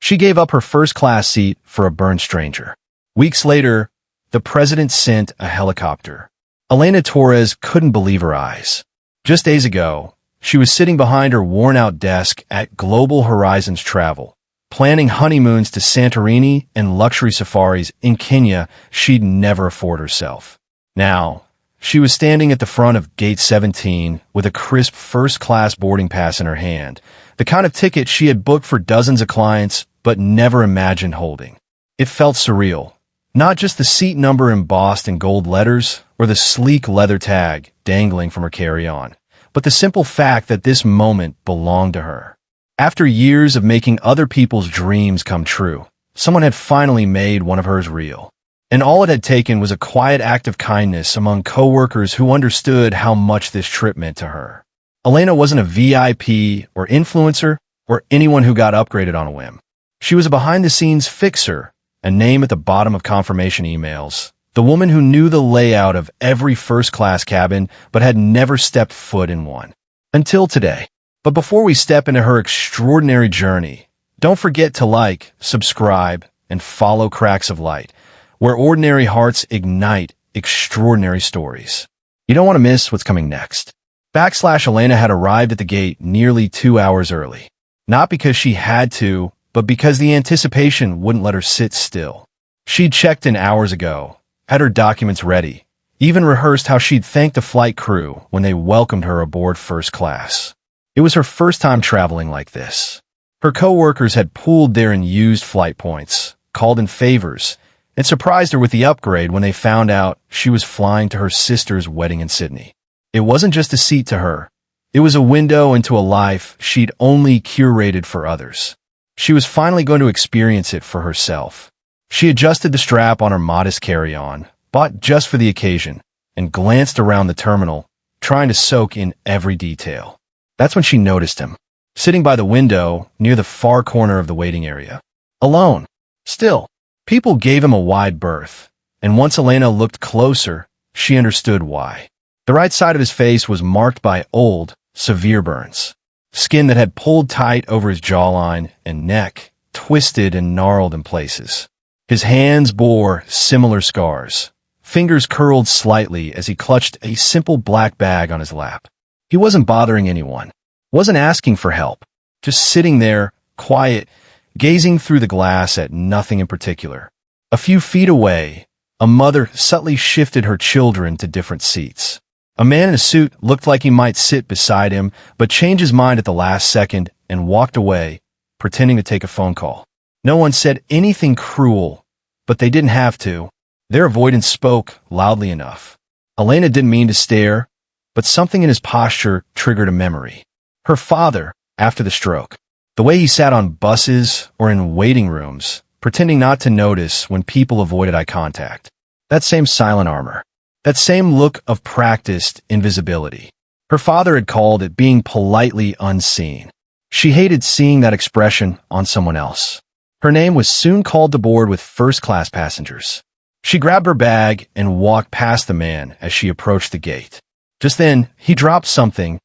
She gave up her first-class seat for a burned stranger. Weeks later, the president sent a helicopter. Elena Torres couldn't believe her eyes. Just days ago, she was sitting behind her worn-out desk at Global Horizons Travel, planning honeymoons to Santorini and luxury safaris in Kenya she'd never afford herself. Now, she was standing at the front of Gate 17 with a crisp first-class boarding pass in her hand, the kind of ticket she had booked for dozens of clients but never imagined holding. It felt surreal. Not just the seat number embossed in gold letters or the sleek leather tag dangling from her carry-on, but the simple fact that this moment belonged to her. After years of making other people's dreams come true, someone had finally made one of hers real. And all it had taken was a quiet act of kindness among coworkers who understood how much this trip meant to her. Elena wasn't a VIP or influencer or anyone who got upgraded on a whim. She was a behind-the-scenes fixer, a name at the bottom of confirmation emails, the woman who knew the layout of every first-class cabin but had never stepped foot in one. Until today. But before we step into her extraordinary journey, don't forget to like, subscribe, and follow Cracks of Light, where ordinary hearts ignite extraordinary stories. You don't want to miss what's coming next. Elena had arrived at the gate nearly 2 hours early. Not because she had to, but because the anticipation wouldn't let her sit still. She'd checked in hours ago, had her documents ready, even rehearsed how she'd thank the flight crew when they welcomed her aboard first class. It was her first time traveling like this. Her coworkers had pooled their unused flight points, called in favors, and surprised her with the upgrade when they found out she was flying to her sister's wedding in Sydney. It wasn't just a seat to her. It was a window into a life she'd only curated for others. She was finally going to experience it for herself. She adjusted the strap on her modest carry-on, bought just for the occasion, and glanced around the terminal, trying to soak in every detail. That's when she noticed him, sitting by the window near the far corner of the waiting area. Alone. Still, people gave him a wide berth, and once Elena looked closer, she understood why. The right side of his face was marked by old, severe burns. Skin that had pulled tight over his jawline and neck, twisted and gnarled in places. His hands bore similar scars. Fingers curled slightly as he clutched a simple black bag on his lap. He wasn't bothering anyone, wasn't asking for help, just sitting there, quiet, gazing through the glass at nothing in particular. A few feet away, a mother subtly shifted her children to different seats. A man in a suit looked like he might sit beside him, but changed his mind at the last second and walked away, pretending to take a phone call. No one said anything cruel, but they didn't have to. Their avoidance spoke loudly enough. Elena didn't mean to stare, but something in his posture triggered a memory. Her father, after the stroke. The way he sat on buses or in waiting rooms, pretending not to notice when people avoided eye contact. That same silent armor. That same look of practiced invisibility. Her father had called it being politely unseen. She hated seeing that expression on someone else. Her name was soon called to board with first-class passengers. She grabbed her bag and walked past the man as she approached the gate. Just then, he dropped something.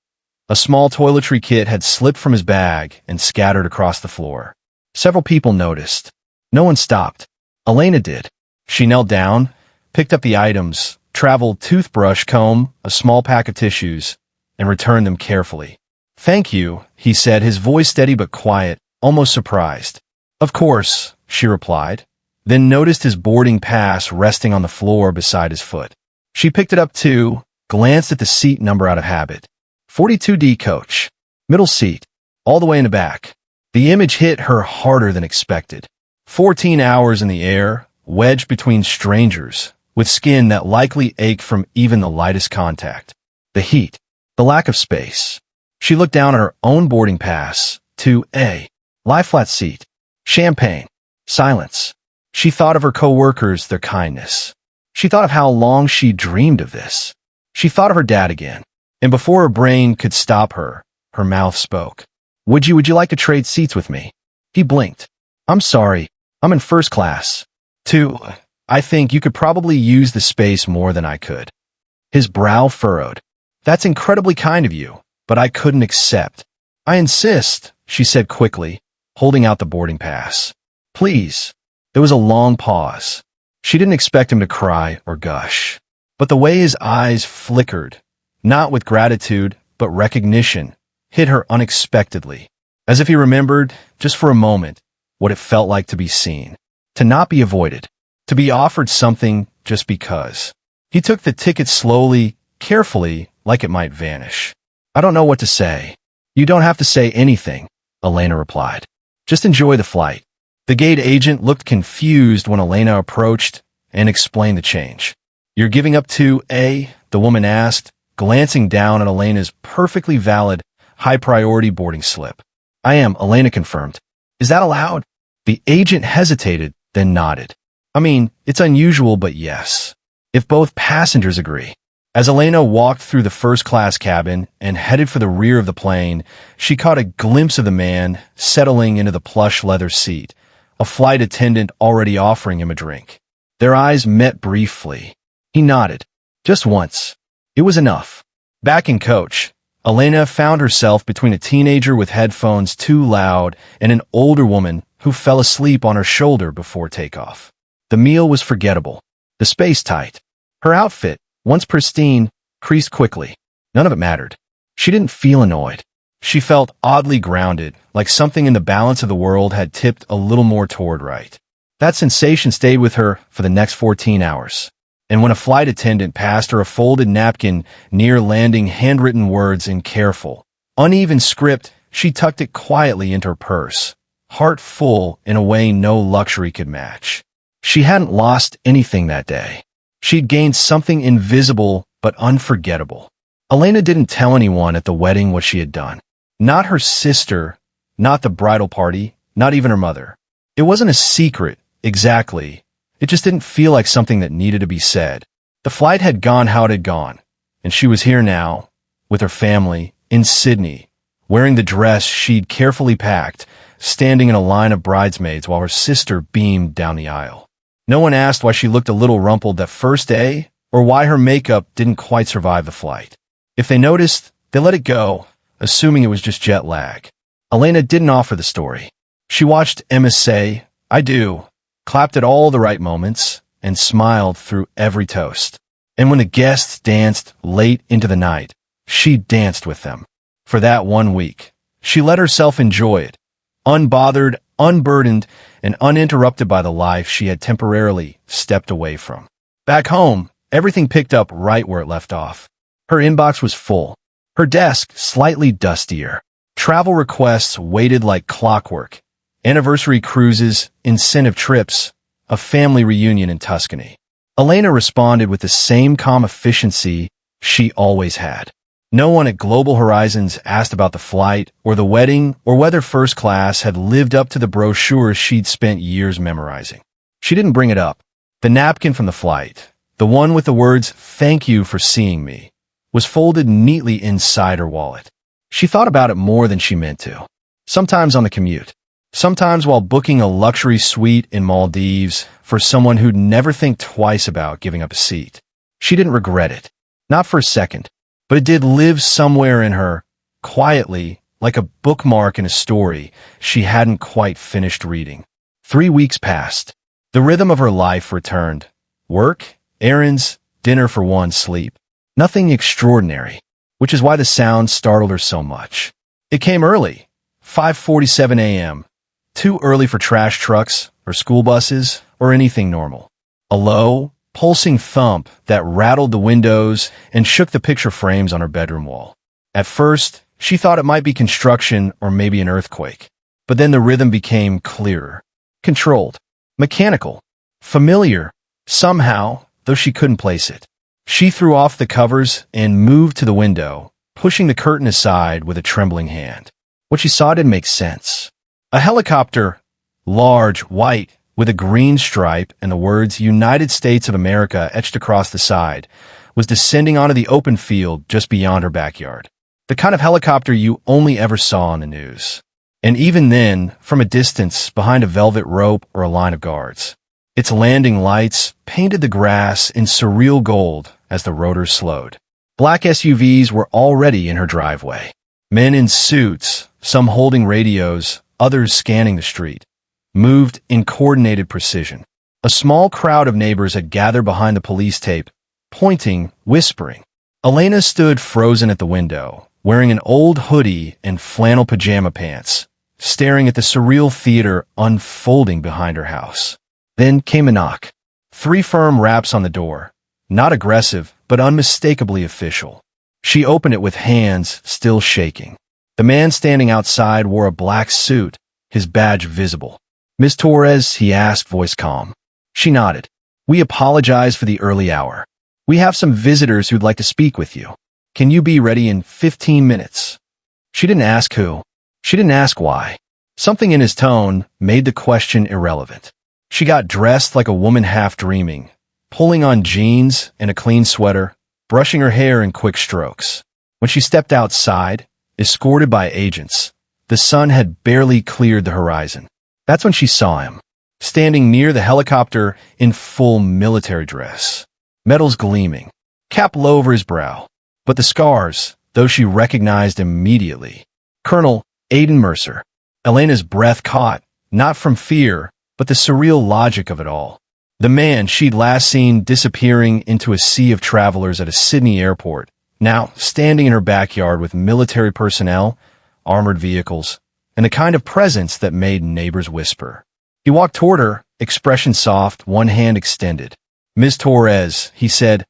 A small toiletry kit had slipped from his bag and scattered across the floor. Several people noticed. No one stopped. Elena did. She knelt down, picked up the items, travel toothbrush, comb, a small pack of tissues, and returned them carefully. "Thank you," he said, his voice steady but quiet, almost surprised. "Of course," she replied, then noticed his boarding pass resting on the floor beside his foot. She picked it up too, glanced at the seat number out of habit. 42D coach. Middle seat. All the way in the back. The image hit her harder than expected. 14 hours in the air, wedged between strangers, with skin that likely ached from even the lightest contact. The heat. The lack of space. She looked down at her own boarding pass. 2A. Lie flat seat. Champagne. Silence. She thought of her coworkers, their kindness. She thought of how long she dreamed of this. She thought of her dad again. And before her brain could stop her, her mouth spoke. Would you like to trade seats with me?" He blinked. "I'm sorry. I'm in first class. I think you could probably use the space more than I could." His brow furrowed. "That's incredibly kind of you, but I couldn't accept." "I insist," she said quickly, holding out the boarding pass. Please. There was a long pause. She didn't expect him to cry or gush. But the way his eyes flickered, not with gratitude, but recognition, hit her unexpectedly. As if he remembered, just for a moment, what it felt like to be seen. To not be avoided. To be offered something just because. He took the ticket slowly, carefully, like it might vanish. I don't know what to say. You don't have to say anything, Elena replied. Just enjoy the flight. The gate agent looked confused when Elena approached and explained the change. You're giving up to A? The woman asked, glancing down at Elena's perfectly valid, high-priority boarding slip. I am, Elena confirmed. Is that allowed? The agent hesitated, then nodded. I mean, it's unusual, but yes. If both passengers agree. As Elena walked through the first-class cabin and headed for the rear of the plane, she caught a glimpse of the man settling into the plush leather seat, a flight attendant already offering him a drink. Their eyes met briefly. He nodded. Just once. It was enough. Back in coach, Elena found herself between a teenager with headphones too loud and an older woman who fell asleep on her shoulder before takeoff. The meal was forgettable. The space tight. Her outfit, once pristine, creased quickly. None of it mattered. She didn't feel annoyed. She felt oddly grounded, like something in the balance of the world had tipped a little more toward right. That sensation stayed with her for the next 14 hours. And when a flight attendant passed her a folded napkin near landing handwritten words in careful, uneven script, she tucked it quietly into her purse, heart full in a way no luxury could match. She hadn't lost anything that day. She'd gained something invisible but unforgettable. Elena didn't tell anyone at the wedding what she had done. Not her sister, not the bridal party, not even her mother. It wasn't a secret, exactly. It just didn't feel like something that needed to be said. The flight had gone how it had gone, and she was here now, with her family, in Sydney, wearing the dress she'd carefully packed, standing in a line of bridesmaids while her sister beamed down the aisle. No one asked why she looked a little rumpled that first day, or why her makeup didn't quite survive the flight. If they noticed, they let it go, assuming it was just jet lag. Elena didn't offer the story. She watched Emma say, I do, clapped at all the right moments, and smiled through every toast. And when the guests danced late into the night, she danced with them. For that 1 week, she let herself enjoy it, unbothered, unburdened, and uninterrupted by the life she had temporarily stepped away from. Back home, everything picked up right where it left off. Her inbox was full. Her desk slightly dustier. Travel requests waited like clockwork. Anniversary cruises, incentive trips, a family reunion in Tuscany. Elena responded with the same calm efficiency she always had. No one at Global Horizons asked about the flight or the wedding or whether first class had lived up to the brochures she'd spent years memorizing. She didn't bring it up. The napkin from the flight, the one with the words, "Thank you for seeing me," was folded neatly inside her wallet. She thought about it more than she meant to. Sometimes on the commute. Sometimes while booking a luxury suite in Maldives for someone who'd never think twice about giving up a seat. She didn't regret it. Not for a second. But it did live somewhere in her, quietly, like a bookmark in a story she hadn't quite finished reading. 3 weeks passed. The rhythm of her life returned. Work, errands, dinner for one, sleep. Nothing extraordinary, which is why the sound startled her so much. It came early, 5:47 a.m., too early for trash trucks or school buses or anything normal. A low, pulsing thump that rattled the windows and shook the picture frames on her bedroom wall. At first, she thought it might be construction or maybe an earthquake. But then the rhythm became clearer, controlled, mechanical, familiar, somehow, though she couldn't place it. She threw off the covers and moved to the window, pushing the curtain aside with a trembling hand. What she saw didn't make sense. A helicopter, large, white, with a green stripe and the words United States of America etched across the side, was descending onto the open field just beyond her backyard. The kind of helicopter you only ever saw on the news. And even then, from a distance, behind a velvet rope or a line of guards. Its landing lights painted the grass in surreal gold as the rotors slowed. Black SUVs were already in her driveway. Men in suits, some holding radios, others scanning the street, moved in coordinated precision. A small crowd of neighbors had gathered behind the police tape, pointing, whispering. Elena stood frozen at the window, wearing an old hoodie and flannel pajama pants, staring at the surreal theater unfolding behind her house. Then came a knock. 3 firm raps on the door, not aggressive, but unmistakably official. She opened it with hands still shaking. The man standing outside wore a black suit, his badge visible. "Miss Torres?" he asked, voice calm. She nodded. "We apologize for the early hour. We have some visitors who'd like to speak with you. Can you be ready in 15 minutes? She didn't ask who. She didn't ask why. Something in his tone made the question irrelevant. She got dressed like a woman half dreaming, pulling on jeans and a clean sweater, brushing her hair in quick strokes. When she stepped outside, escorted by agents, the sun had barely cleared the horizon. That's when she saw him, standing near the helicopter in full military dress. Medals gleaming, cap low over his brow. But the scars, though she recognized immediately. Colonel Aiden Mercer. Elena's breath caught, not from fear, but the surreal logic of it all. The man she'd last seen disappearing into a sea of travelers at a Sydney airport, now standing in her backyard with military personnel, armored vehicles, and the kind of presence that made neighbors whisper. He walked toward her, expression soft, one hand extended. "Ms. Torres," he said,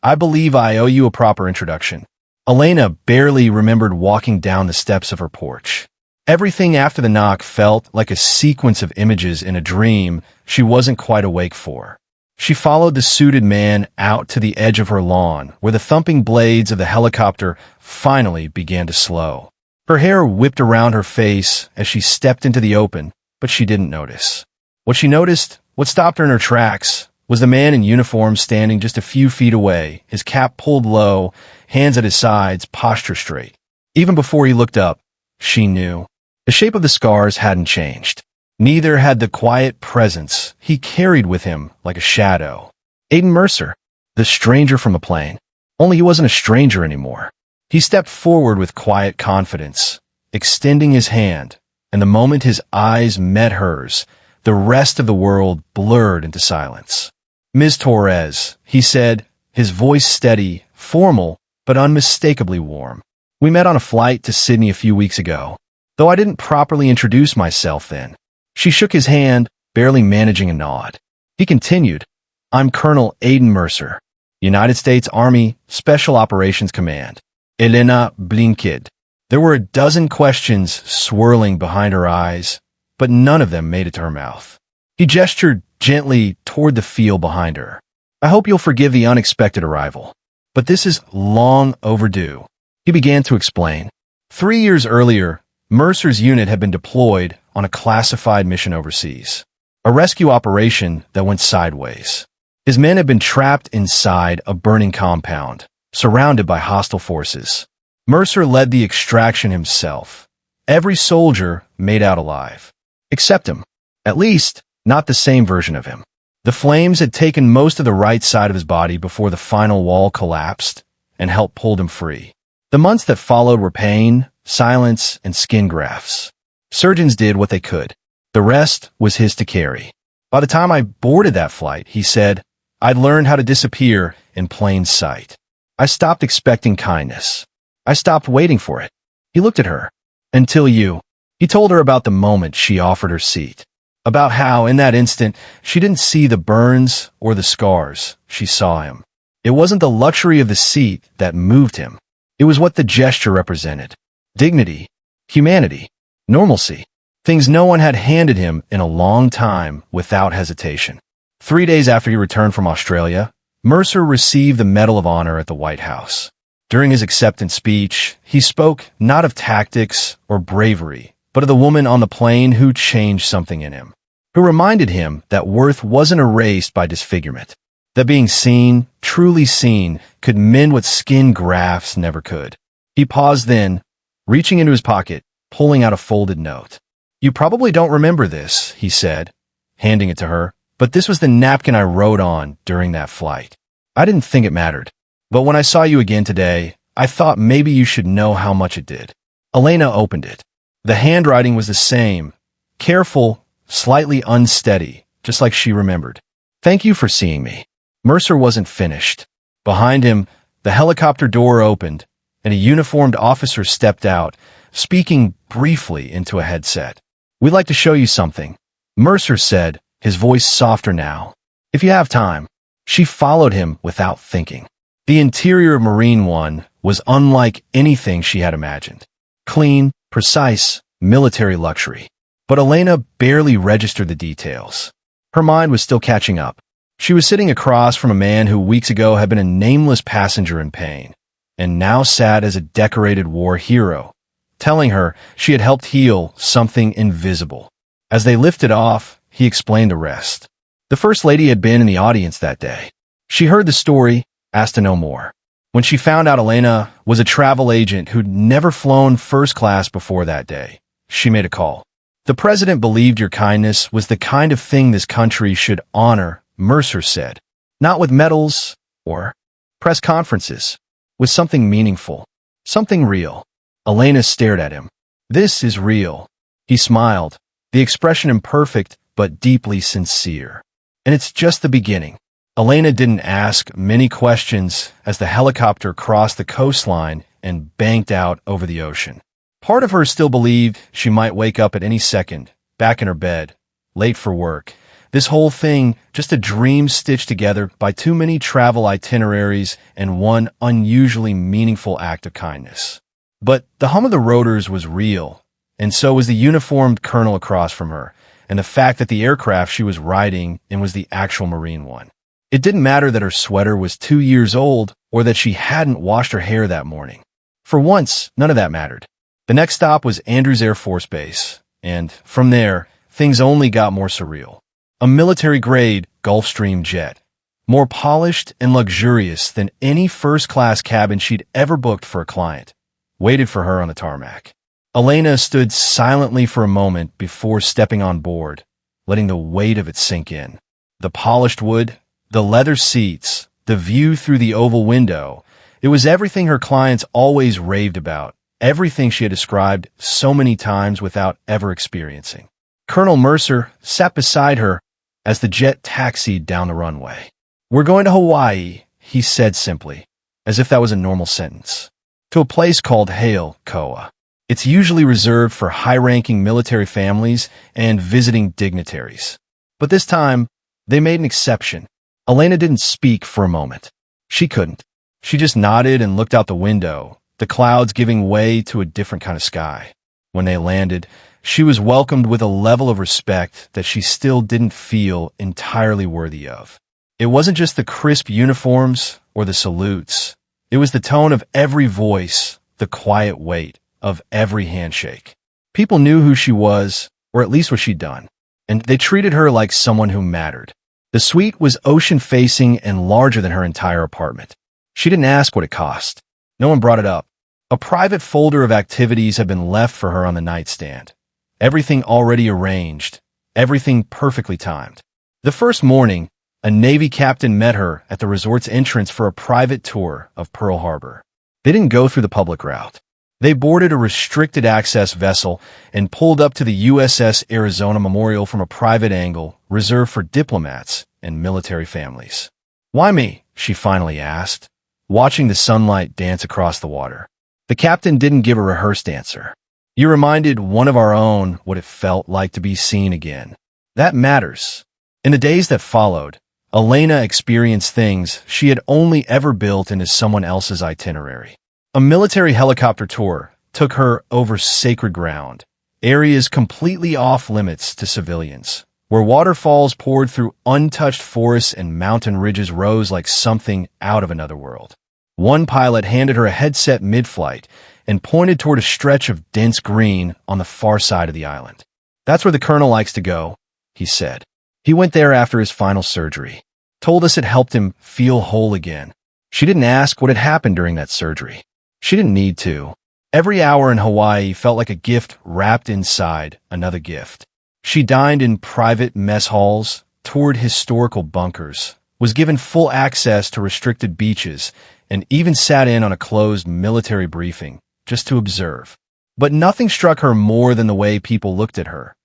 "I believe I owe you a proper introduction." Elena barely remembered walking down the steps of her porch. Everything after the knock felt like a sequence of images in a dream she wasn't quite awake for. She followed the suited man out to the edge of her lawn, where the thumping blades of the helicopter finally began to slow. Her hair whipped around her face as she stepped into the open, but she didn't notice. What she noticed, what stopped her in her tracks, was the man in uniform standing just a few feet away, his cap pulled low, hands at his sides, posture straight. Even before he looked up, she knew. The shape of the scars hadn't changed. Neither had the quiet presence he carried with him like a shadow. Aiden Mercer, the stranger from the plane. Only he wasn't a stranger anymore. He stepped forward with quiet confidence, extending his hand, and the moment his eyes met hers, the rest of the world blurred into silence. "Ms. Torres," he said, his voice steady, formal, but unmistakably warm. "We met on a flight to Sydney a few weeks ago, though I didn't properly introduce myself then." She shook his hand, barely managing a nod. He continued, "I'm Colonel Aiden Mercer, United States Army Special Operations Command. Elena blinked. There were a dozen questions swirling behind her eyes, but none of them made it to her mouth. He gestured gently toward the field behind her. "I hope you'll forgive the unexpected arrival, but this is long overdue." He began to explain. 3 years earlier, Mercer's unit had been deployed on a classified mission overseas, a rescue operation that went sideways. His men had been trapped inside a burning compound, surrounded by hostile forces. Mercer led the extraction himself. Every soldier made out alive. Except him. At least, not the same version of him. The flames had taken most of the right side of his body before the final wall collapsed and help pulled him free. The months that followed were pain, silence, and skin grafts. Surgeons did what they could. The rest was his to carry. By the time I boarded that flight, he said, I'd learned how to disappear in plain sight. I stopped expecting kindness. I stopped waiting for it. He looked at her. Until you. He told her about the moment she offered her seat. About how, in that instant, she didn't see the burns or the scars. She saw him. It wasn't the luxury of the seat that moved him. It was what the gesture represented. Dignity, humanity, normalcy. Things no one had handed him in a long time without hesitation. 3 days after he returned from Australia, Mercer received the Medal of Honor at the White House. During his acceptance speech, he spoke not of tactics or bravery, but of the woman on the plane who changed something in him, who reminded him that worth wasn't erased by disfigurement, that being seen, truly seen, could mend what skin grafts never could. He paused then, reaching into his pocket, pulling out a folded note. You probably don't remember this, he said, handing it to her, but this was the napkin I wrote on during that flight. I didn't think it mattered, but when I saw you again today, I thought maybe you should know how much it did. Elena opened it. The handwriting was the same, careful, slightly unsteady, just like she remembered. "Thank you for seeing me." Mercer wasn't finished. Behind him, the helicopter door opened, and a uniformed officer stepped out, speaking briefly into a headset. "We'd like to show you something," Mercer said, his voice softer now. "If you have time." She followed him without thinking. The interior of Marine One was unlike anything she had imagined. Clean, precise, military luxury. But Elena barely registered the details. Her mind was still catching up. She was sitting across from a man who weeks ago had been a nameless passenger in pain, and now sat as a decorated war hero, telling her she had helped heal something invisible. As they lifted off, he explained the rest. The First Lady had been in the audience that day. She heard the story, asked to know more. When she found out Elena was a travel agent who'd never flown first class before that day, she made a call. "The president believed your kindness was the kind of thing this country should honor," Mercer said. "Not with medals or press conferences, with something meaningful, something real." Elena stared at him. "This is real." He smiled, the expression imperfect but deeply sincere. "And it's just the beginning." Elena didn't ask many questions as the helicopter crossed the coastline and banked out over the ocean. Part of her still believed she might wake up at any second, back in her bed, late for work. This whole thing just a dream stitched together by too many travel itineraries and one unusually meaningful act of kindness. But the hum of the rotors was real, and so was the uniformed colonel across from her, and the fact that the aircraft she was riding in was the actual Marine One. It didn't matter that her sweater was 2 years old or that she hadn't washed her hair that morning. For once, none of that mattered. The next stop was Andrews Air Force Base, and from there, things only got more surreal. A military-grade Gulfstream jet, more polished and luxurious than any first-class cabin she'd ever booked for a client, waited for her on the tarmac. Elena stood silently for a moment before stepping on board, letting the weight of it sink in. The polished wood, the leather seats, the view through the oval window, it was everything her clients always raved about, everything she had described so many times without ever experiencing. Colonel Mercer sat beside her as the jet taxied down the runway. "We're going to Hawaii," he said simply, as if that was a normal sentence. "To a place called Hale, Koa. It's usually reserved for high-ranking military families and visiting dignitaries. But this time, they made an exception." Elena didn't speak for a moment. She couldn't. She just nodded and looked out the window, the clouds giving way to a different kind of sky. When they landed, she was welcomed with a level of respect that she still didn't feel entirely worthy of. It wasn't just the crisp uniforms or the salutes. It was the tone of every voice, the quiet weight of every handshake. People knew who she was, or at least what she'd done, and they treated her like someone who mattered. The suite was ocean-facing and larger than her entire apartment. She didn't ask what it cost. No one brought it up. A private folder of activities had been left for her on the nightstand. Everything already arranged, everything perfectly timed. The first morning, a Navy captain met her at the resort's entrance for a private tour of Pearl Harbor. They didn't go through the public route. They boarded a restricted access vessel and pulled up to the USS Arizona Memorial from a private angle reserved for diplomats and military families. "Why me?" she finally asked, watching the sunlight dance across the water. The captain didn't give a rehearsed answer. "You reminded one of our own what it felt like to be seen again. That matters." In the days that followed, Elena experienced things she had only ever built into someone else's itinerary. A military helicopter tour took her over sacred ground, areas completely off limits to civilians, where waterfalls poured through untouched forests and mountain ridges rose like something out of another world. One pilot handed her a headset mid-flight and pointed toward a stretch of dense green on the far side of the island. "That's where the colonel likes to go," he said. "He went there after his final surgery. Told us it helped him feel whole again." She didn't ask what had happened during that surgery. She didn't need to. Every hour in Hawaii felt like a gift wrapped inside another gift. She dined in private mess halls, toured historical bunkers, was given full access to restricted beaches, and even sat in on a closed military briefing just to observe. But nothing struck her more than the way people looked at her.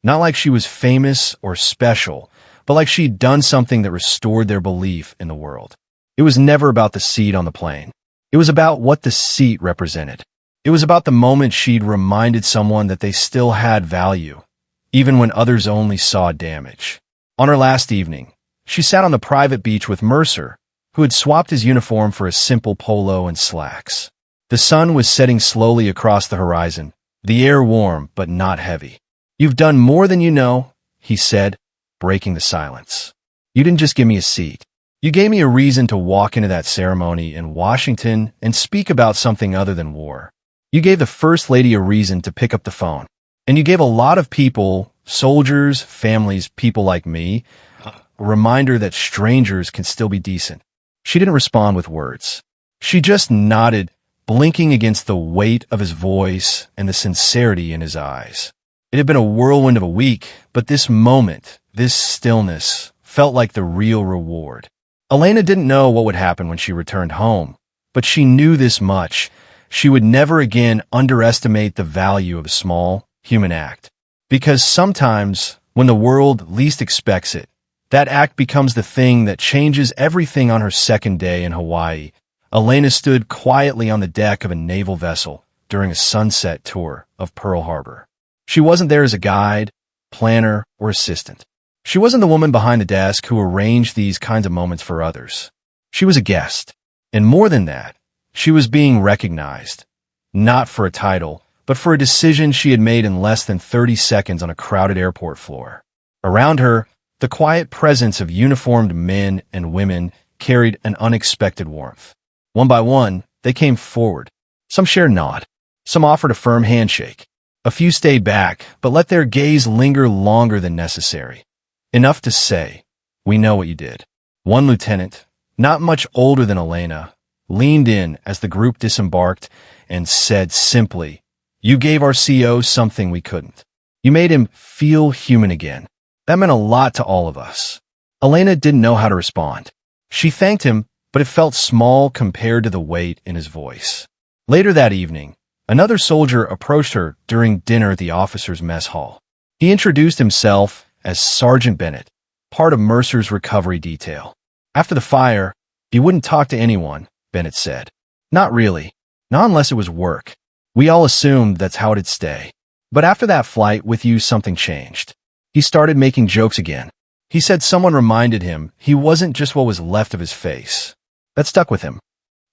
Not like she was famous or special, but like she'd done something that restored their belief in the world. It was never about the seat on the plane. It was about what the seat represented. It was about the moment she'd reminded someone that they still had value, even when others only saw damage. On her last evening, she sat on the private beach with Mercer, who had swapped his uniform for a simple polo and slacks. The sun was setting slowly across the horizon, the air warm but not heavy. "You've done more than you know," he said, breaking the silence. "You didn't just give me a seat. You gave me a reason to walk into that ceremony in Washington and speak about something other than war. You gave the First Lady a reason to pick up the phone. And you gave a lot of people, soldiers, families, people like me, a reminder that strangers can still be decent." She didn't respond with words. She just nodded, blinking against the weight of his voice and the sincerity in his eyes. It had been a whirlwind of a week, but this moment, this stillness, felt like the real reward. Elena didn't know what would happen when she returned home, but she knew this much. She would never again underestimate the value of a small, human act. Because sometimes, when the world least expects it, that act becomes the thing that changes everything. On her second day in Hawaii, Elena stood quietly on the deck of a naval vessel during a sunset tour of Pearl Harbor. She wasn't there as a guide, planner, or assistant. She wasn't the woman behind the desk who arranged these kinds of moments for others. She was a guest. And more than that, she was being recognized, not for a title, but for a decision she had made in less than 30 seconds on a crowded airport floor. Around her, the quiet presence of uniformed men and women carried an unexpected warmth. One by one, they came forward. Some shared a nod. Some offered a firm handshake. A few stayed back, but let their gaze linger longer than necessary. Enough to say, "We know what you did." One lieutenant, not much older than Elena, leaned in as the group disembarked and said simply, "You gave our CO something we couldn't. You made him feel human again." That meant a lot to all of us. Elena didn't know how to respond. She thanked him, but it felt small compared to the weight in his voice. Later that evening, another soldier approached her during dinner at the officers' mess hall. He introduced himself as Sergeant Bennett, part of Mercer's recovery detail. After the fire, he wouldn't talk to anyone, Bennett said. "Not really. Not unless it was work. We all assumed that's how it'd stay. But after that flight with you, something changed. He started making jokes again. He said someone reminded him he wasn't just what was left of his face. That stuck with him."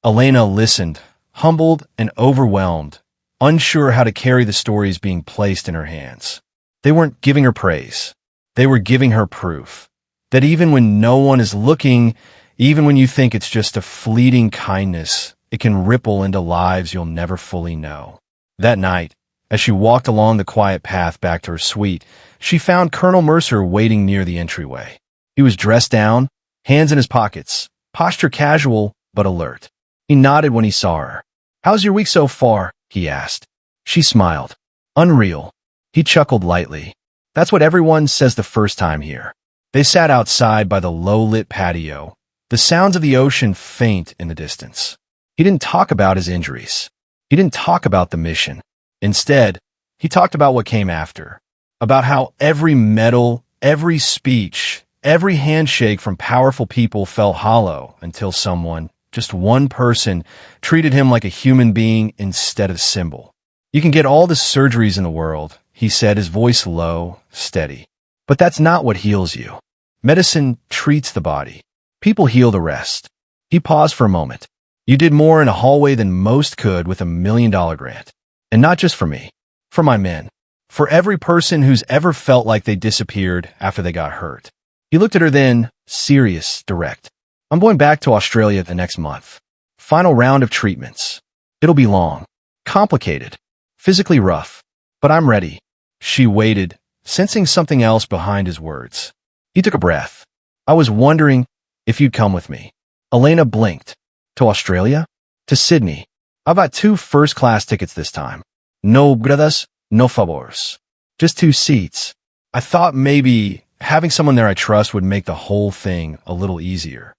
Elena listened, humbled and overwhelmed, unsure how to carry the stories being placed in her hands. They weren't giving her praise. They were giving her proof that even when no one is looking, even when you think it's just a fleeting kindness, it can ripple into lives you'll never fully know. That night, as she walked along the quiet path back to her suite, she found Colonel Mercer waiting near the entryway. He was dressed down, hands in his pockets, posture casual but alert. He nodded when he saw her. "How's your week so far?" he asked. She smiled. "Unreal." He chuckled lightly. "That's what everyone says the first time here." They sat outside by the low-lit patio, the sounds of the ocean faint in the distance. He didn't talk about his injuries. He didn't talk about the mission. Instead, he talked about what came after, about how every medal, every speech, every handshake from powerful people felt hollow until someone, just one person, treated him like a human being instead of a symbol. "You can get all the surgeries in the world," he said, his voice low, steady. "But that's not what heals you. Medicine treats the body. People heal the rest." He paused for a moment. "You did more in a hallway than most could with $1 million grant. And not just for me. For my men. For every person who's ever felt like they disappeared after they got hurt." He looked at her then, serious, direct. "I'm going back to Australia the next month. Final round of treatments. It'll be long. Complicated. Physically rough. But I'm ready." She waited, sensing something else behind his words. He took a breath. "I was wondering if you'd come with me." Elena blinked. "To Australia?" "To Sydney. I've got 2 first-class tickets this time. No gradas, no favors. Just 2 seats. I thought maybe having someone there I trust would make the whole thing a little easier."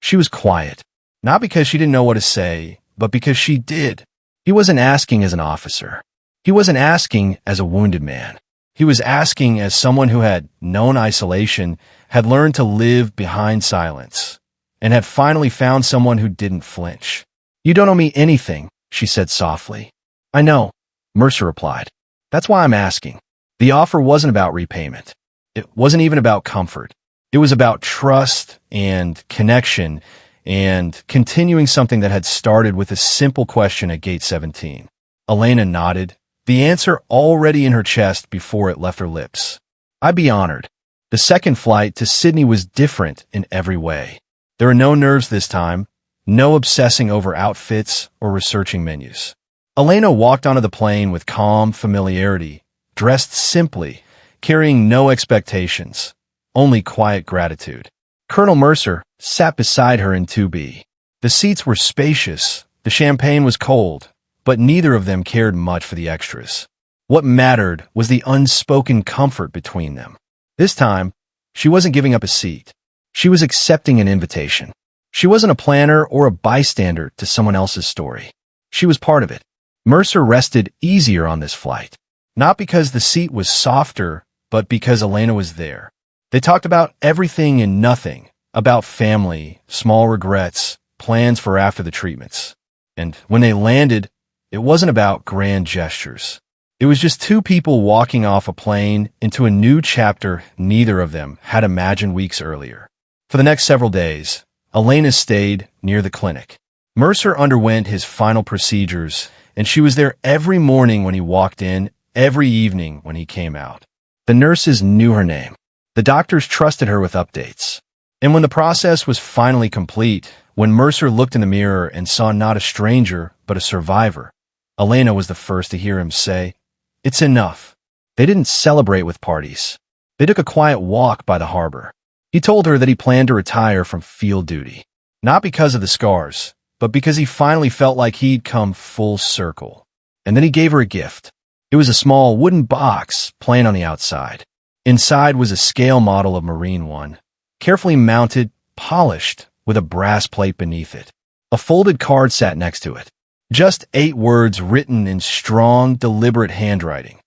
She was quiet, not because she didn't know what to say, but because she did. He wasn't asking as an officer. He wasn't asking as a wounded man. He was asking as someone who had known isolation, had learned to live behind silence, and had finally found someone who didn't flinch. "You don't owe me anything," she said softly. "I know," Mercer replied. "That's why I'm asking." The offer wasn't about repayment. It wasn't even about comfort. It was about trust and connection and continuing something that had started with a simple question at gate 17. Elena nodded, the answer already in her chest before it left her lips. "I'd be honored." The second flight to Sydney was different in every way. There were no nerves this time, no obsessing over outfits or researching menus. Elena walked onto the plane with calm familiarity, dressed simply, carrying no expectations, only quiet gratitude. Colonel Mercer sat beside her in 2B. The seats were spacious, the champagne was cold, but neither of them cared much for the extras. What mattered was the unspoken comfort between them. This time, she wasn't giving up a seat. She was accepting an invitation. She wasn't a planner or a bystander to someone else's story. She was part of it. Mercer rested easier on this flight, not because the seat was softer, but because Elena was there. They talked about everything and nothing, about family, small regrets, plans for after the treatments. And when they landed, it wasn't about grand gestures. It was just two people walking off a plane into a new chapter neither of them had imagined weeks earlier. For the next several days, Elena stayed near the clinic. Mercer underwent his final procedures, and she was there every morning when he walked in, every evening when he came out. The nurses knew her name. The doctors trusted her with updates. And when the process was finally complete, when Mercer looked in the mirror and saw not a stranger, but a survivor, Elena was the first to hear him say, "It's enough." They didn't celebrate with parties. They took a quiet walk by the harbor. He told her that he planned to retire from field duty, not because of the scars, but because he finally felt like he'd come full circle. And then he gave her a gift. It was a small wooden box, plain on the outside. Inside was a scale model of Marine One, carefully mounted, polished, with a brass plate beneath it. A folded card sat next to it. Just 8 words written in strong, deliberate handwriting.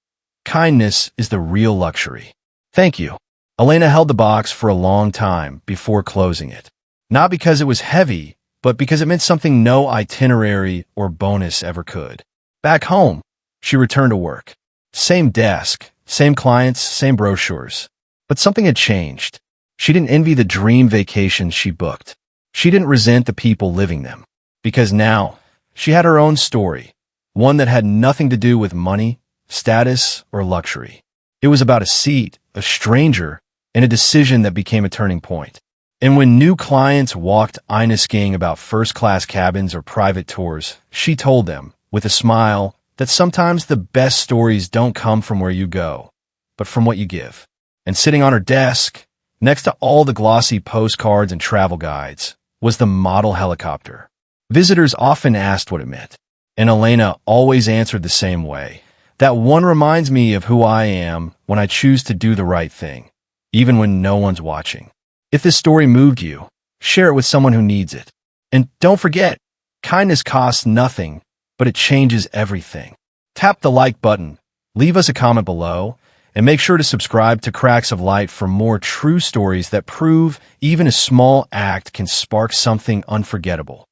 "Kindness is the real luxury. Thank you." Elena held the box for a long time before closing it. Not because it was heavy, but because it meant something no itinerary or bonus ever could. Back home, she returned to work. Same desk, same clients, same brochures. But something had changed. She didn't envy the dream vacations she booked. She didn't resent the people living them. Because now, she had her own story, one that had nothing to do with money, status, or luxury. It was about a seat, a stranger, and a decision that became a turning point. And when new clients walked Ines Gang about first-class cabins or private tours, she told them, with a smile, that sometimes the best stories don't come from where you go, but from what you give. And sitting on her desk, next to all the glossy postcards and travel guides, was the model helicopter. Visitors often asked what it meant, and Elena always answered the same way. "That one reminds me of who I am when I choose to do the right thing, even when no one's watching." If this story moved you, share it with someone who needs it. And don't forget, kindness costs nothing, but it changes everything. Tap the like button, leave us a comment below, and make sure to subscribe to Cracks of Light for more true stories that prove even a small act can spark something unforgettable.